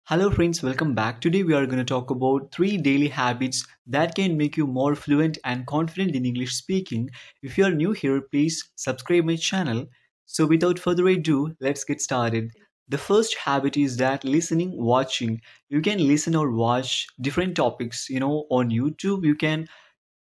Hello friends, welcome back. Today we are going to talk about 3 daily habits that can make you more fluent and confident in English speaking. If you are new here, please subscribe my channel. So without further ado, let's get started. The first habit is that listening, watching. You can listen or watch different topics, on YouTube. You can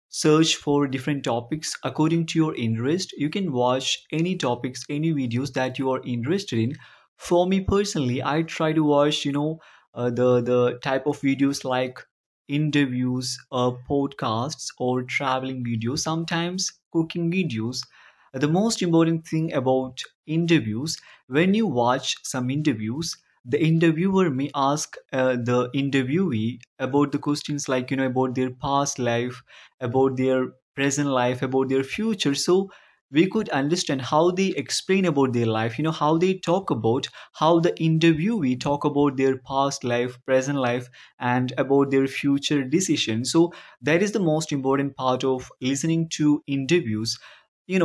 search for different topics according to your interest. You can watch any topics, any videos that you are interested in. For me personally, I try to watch the type of videos like interviews, podcasts, or traveling videos, sometimes cooking videos. The most important thing about interviews, when you watch some interviews, the interviewer may ask the interviewee about the questions like about their past life, about their present life, about their future. So we could understand how they explain about their life, how they talk about, how the interviewee talk about their past life, present life, and about their future decisions. So that is the most important part of listening to interviews.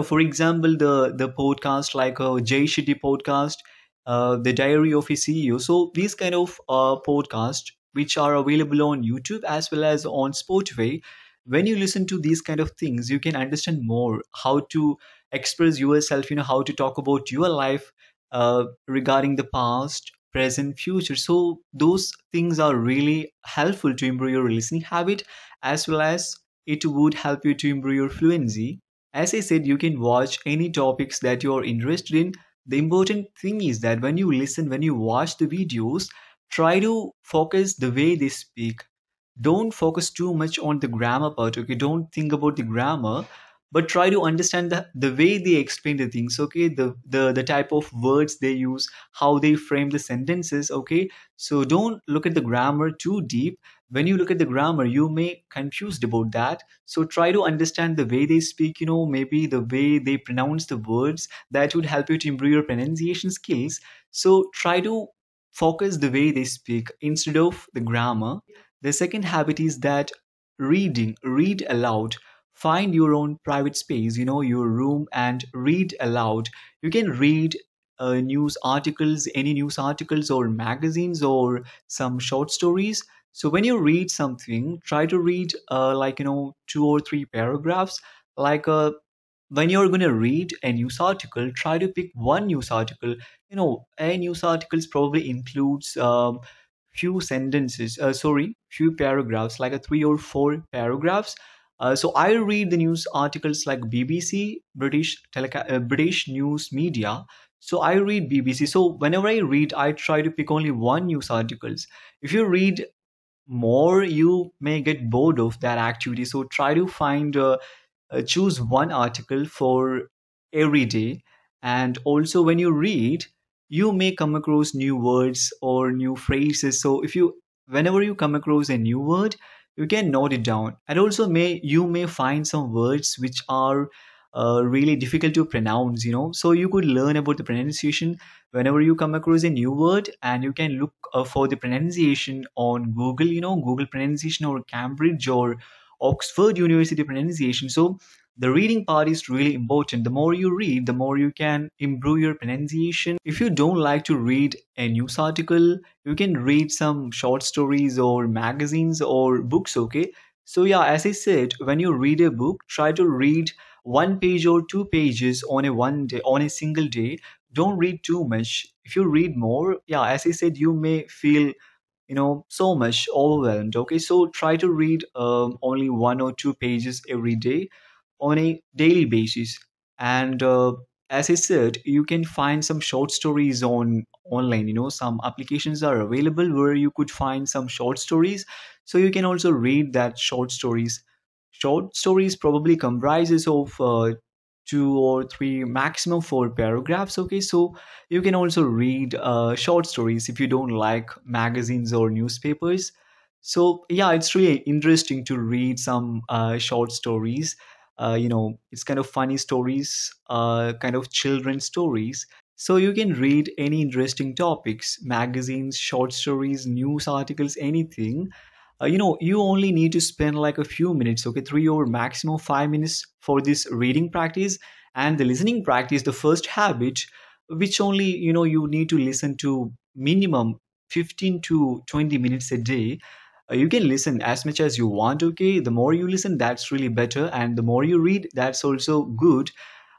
For example, the podcast like a Jay Shetty podcast, the Diary of a CEO. So these kind of podcasts which are available on YouTube as well as on Spotify, when you listen to these kind of things, you can understand more how to express yourself, how to talk about your life regarding the past, present, future. So those things are really helpful to improve your listening habit, as well as it would help you to improve your fluency. As I said, you can watch any topics that you are interested in. The important thing is that when you listen, when you watch the videos, try to focus the way they speak. Don't focus too much on the grammar part, okay? Don't think about the grammar, but try to understand the way they explain the things, okay? The type of words they use, how they frame the sentences, okay? So don't look at the grammar too deep. When you look at the grammar, you may confused about that. So try to understand the way they speak, maybe the way they pronounce the words. That would help you to improve your pronunciation skills. So try to focus the way they speak instead of the grammar. The second habit is that read aloud. Find your own private space, your room, and read aloud. You can read news articles, any news articles or magazines or some short stories. So when you read something, try to read like, 2 or 3 paragraphs. Like when you're going to read a news article, try to pick one news article. A news articles probably includes few sentences, few paragraphs, like a 3 or 4 paragraphs. So I read the news articles like BBC, British news media. So I read BBC. So whenever I read, I try to pick only one news articles. If you read more, you may get bored of that activity. So try to choose one article for every day. And also when you read, you may come across new words or new phrases. So if you whenever you come across a new word, you can note it down. And also you may find some words which are really difficult to pronounce, so you could learn about the pronunciation whenever you come across a new word. And you can look for the pronunciation on Google, Google pronunciation, or Cambridge or Oxford University pronunciation. So the reading part is really important. The more you read, the more you can improve your pronunciation. If you don't like to read a news article, you can read some short stories or magazines or books, okay? So yeah, as I said, when you read a book, try to read 1 page or 2 pages on a one day, on a single day. Don't read too much. If you read more, yeah, as I said, you may feel so much overwhelmed, okay? So try to read only 1 or 2 pages every day on a daily basis. And as I said, you can find some short stories on online. Some applications are available where you could find some short stories. So you can also read that short stories. Short stories probably comprises of 2 or 3, maximum 4 paragraphs, okay? So you can also read short stories if you don't like magazines or newspapers. So yeah, it's really interesting to read some short stories. It's kind of funny stories, kind of children stories. So you can read any interesting topics, magazines, short stories, news articles, anything. You only need to spend like a few minutes, okay, 3 or maximum 5 minutes for this reading practice. And the listening practice, the first habit, which only you need to listen to minimum 15 to 20 minutes a day. You can listen as much as you want, okay? The more you listen, that's really better. And the more you read, that's also good.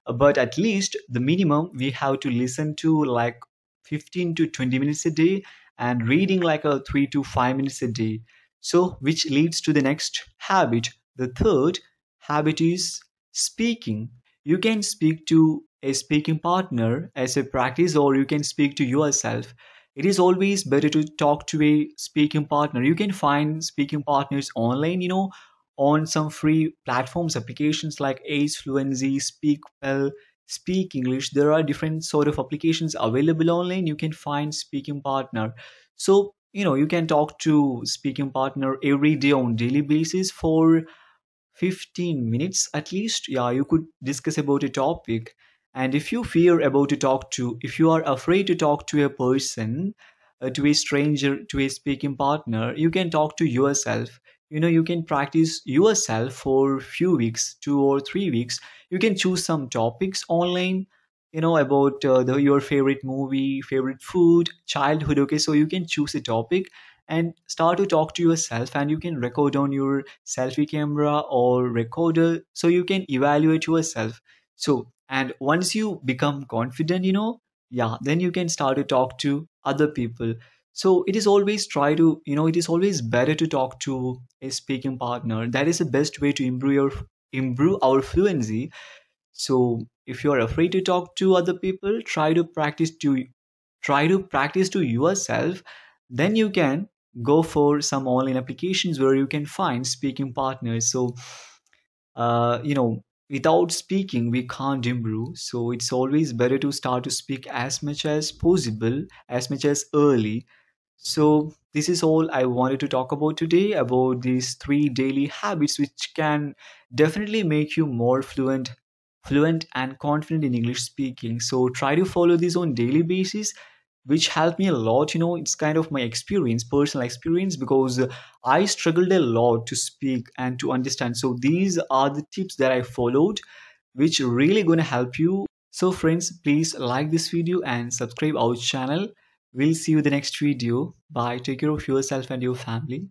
But at least the minimum we have to listen to like 15 to 20 minutes a day and reading like a 3 to 5 minutes a day. So, which leads to the next habit. The third habit is speaking. You can speak to a speaking partner as a practice, or you can speak to yourself. It is always better to talk to a speaking partner. You can find speaking partners online, on some free platforms, applications like Ace, Fluency, Speak Well, Speak English. There are different sort of applications available online. You can find speaking partner. So, you can talk to speaking partner every day on daily basis for 15 minutes at least. Yeah, you could discuss about a topic. And if you fear about to talk to, if you are afraid to talk to a person, to a stranger, to a speaking partner, you can talk to yourself. You can practice yourself for few weeks, 2 or 3 weeks. You can choose some topics online, about your favorite movie, favorite food, childhood. Okay, so you can choose a topic and start to talk to yourself, and you can record on your selfie camera or recorder so you can evaluate yourself. So, and once you become confident, yeah, then you can start to talk to other people. So it is always try to, it is always better to talk to a speaking partner. That is the best way to improve our fluency. So if you're afraid to talk to other people, try to practice to yourself. Then you can go for some online applications where you can find speaking partners. So without speaking we can't improve. So it's always better to start to speak as much as possible, as much as early. So this is all I wanted to talk about today, about these three daily habits which can definitely make you more fluent and confident in English speaking. So try to follow this on daily basis, which helped me a lot. It's kind of my experience, personal experience, because I struggled a lot to speak and to understand. So these are the tips that I followed, which really going to help you. So friends, please like this video and subscribe our channel. We'll see you in the next video. Bye. Take care of yourself and your family.